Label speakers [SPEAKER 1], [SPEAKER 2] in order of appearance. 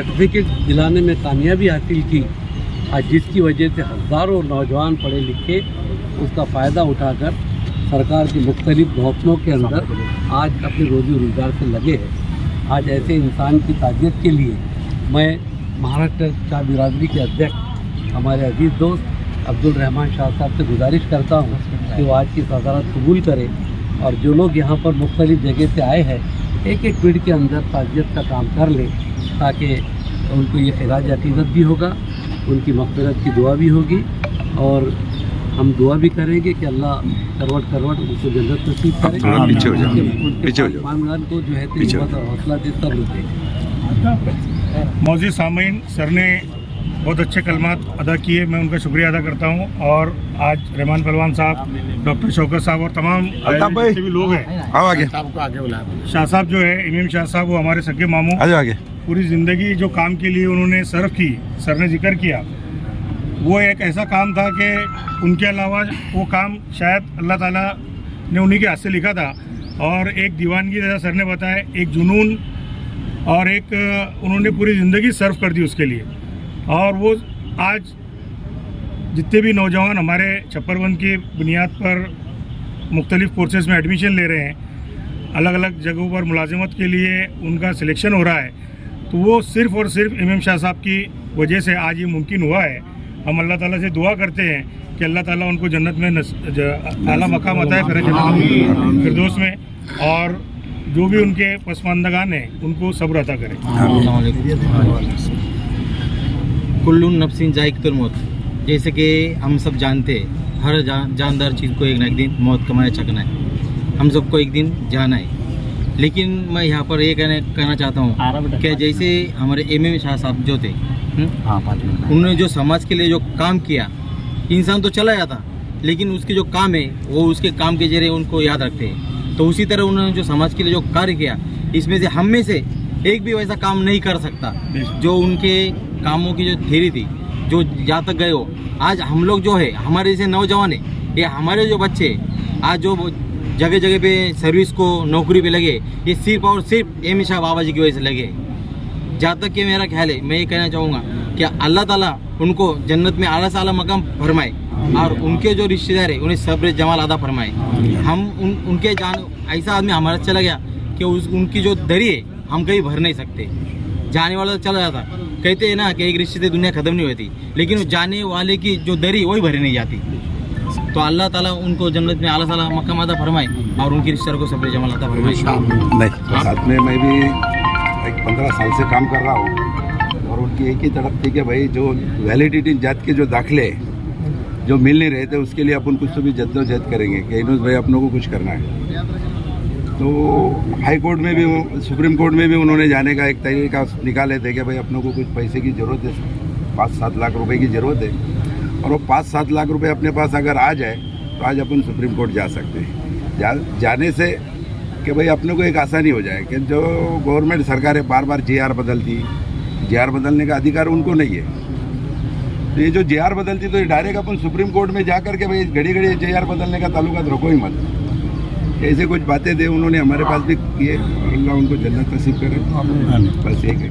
[SPEAKER 1] Certificate दिलाने में कामयाबी हासिल की, आज जिसकी वजह से हज़ारों नौजवान पढ़े लिखे उसका फ़ायदा उठाकर सरकार के मुख्तलिफ महकमों के अंदर आज अपने रोज़ी रोज़गार से लगे हैं। आज ऐसे इंसान की ताज़ियत के लिए मैं महाराष्ट्र शाह बिरादरी के अध्यक्ष हमारे अजीज़ दोस्त अब्दुल रहमान शाह साहब से गुजारिश करता हूँ कि वो आज की सदारत कबूल करें और जो लोग यहाँ पर मुख्तलिफ जगह से आए हैं एक एक पीढ़ के अंदर ताज़ियत का काम कर लें, ताकि उनको ये खिराज अकीदत भी होगा, उनकी मग़फ़िरत की दुआ भी होगी और हम दुआ भी करेंगे कि अल्लाह करवट करवट उनको जन्नत नसीब करे, उनके खानदान को जो है हिम्मत और हौसला दे, सब्र दे।
[SPEAKER 2] मौजूद सामीन, सर ने बहुत अच्छे कलमात अदा किए, मैं उनका शुक्रिया अदा करता हूं। और आज रहमान पहलवान साहब, डॉक्टर शौकत साहब और तमाम जितने भी लोग हैं,
[SPEAKER 3] आगे
[SPEAKER 2] शाह साहब जो है इमाम शाह साहब, वो हमारे सगे मामू,
[SPEAKER 3] आगे
[SPEAKER 2] पूरी ज़िंदगी जो काम के लिए उन्होंने सर्व की, सर ने जिक्र किया, वो एक ऐसा काम था कि उनके अलावा वो काम शायद अल्लाह ताला ने उन्हीं के हाथ से लिखा था। और एक दीवानगी जैसा सर ने बताया, एक जुनून और एक उन्होंने पूरी ज़िंदगी सर्व कर दी उसके लिए। और वो आज जितने भी नौजवान हमारे छप्परबंद की बुनियाद पर मुख्तलिफ़ कोर्सेज़ में एडमिशन ले रहे हैं, अलग अलग जगहों पर मुलाजमत के लिए उनका सिलेक्शन हो रहा है, तो वो सिर्फ़ और सिर्फ इमाम शाह साहब की वजह से आज ये मुमकिन हुआ है। हम अल्लाह ताला से दुआ करते हैं कि अल्लाह ताला उनको जन्नत में आला मकाम अता है, फिरदौस में, और जो भी उनके पसमानदगान हैं उनको सब्र अता करें।
[SPEAKER 4] कुल्लुन नफ्सिन जायक़तुल मौत, जैसे कि हम सब जानते हैं हर जानदार चीज़ को एक ना एक दिन मौत कमाया चकना है, हम सबको एक दिन जाना है। लेकिन मैं यहाँ पर ये कहना चाहता हूँ कि जैसे हमारे इमाम शाह साहब जो थे, उन्होंने जो समाज के लिए जो काम किया, इंसान तो चला जाता लेकिन उसके जो काम है वो उसके काम के जरिए उनको याद रखते हैं। तो उसी तरह उन्होंने जो समाज के लिए जो कार्य किया, इसमें से हम में से एक भी वैसा काम नहीं कर सकता जो उनके कामों की जो थ्योरी थी, जो जहाँ तक गए हो। आज हम लोग जो है, हमारे जैसे नौजवान है, ये हमारे जो बच्चे आज जो जगह जगह पे सर्विस को नौकरी पे लगे, ये सिर्फ और सिर्फ इमाम शाह बाबा जी की वजह से लगे। जहाँ तक कि मेरा ख्याल है, मैं ये कहना चाहूँगा कि अल्लाह ताला उनको जन्नत में आला से आला मकाम फरमाए और उनके जो रिश्तेदार है उन्हें सब्र जमाल अदा फरमाए। हम उनके जान ऐसा आदमी हमारा चला गया कि उनकी जो दरी है हम कहीं भर नहीं सकते। जाने वाला चला जाता, कहते हैं ना कि एक रिश्ते से दुनिया ख़त्म नहीं होती, लेकिन उस जाने वाले की जो दरी वही भरी नहीं जाती। तो अल्लाह ताला उनको जन्नत में आला साला मकाम अता फरमाए और उनकी रिश्तेदार को सब्र जमाल अता फरमाए।
[SPEAKER 3] साथ में मैं भी एक 15 साल से काम कर रहा हूँ और उनकी एक ही तरफ थी कि भाई जो वैलिडिटी जात के जो दाखिले जो मिल नहीं रहे थे, उसके लिए अपन कुछ तो भी जद्दोजहद करेंगे कि इन्होंने भाई अपनों को कुछ करना है। तो हाई कोर्ट में भी, सुप्रीम कोर्ट में भी उन्होंने जाने का एक तरीका निकाले थे कि भाई अपनों को कुछ पैसे की ज़रूरत है, 5-7 लाख रुपए की ज़रूरत है, और वो 5-7 लाख रुपए अपने पास अगर आ जाए तो आज अपन सुप्रीम कोर्ट जा सकते हैं। जाने से कि भाई अपने को एक आसानी हो जाए कि जो गवर्नमेंट सरकारें बार बार JR बदलती, JR बदलने का अधिकार उनको नहीं है। तो ये जो JR बदलती तो ये डायरेक्ट अपन सुप्रीम कोर्ट में जा करके भाई घड़ी घड़ी JR बदलने का ताल्लुकात रखो ही मत। ऐसे कुछ बातें थे उन्होंने हमारे पास भी किए, अल्लाह उनको जन्नत नसीब करे, बस एक है।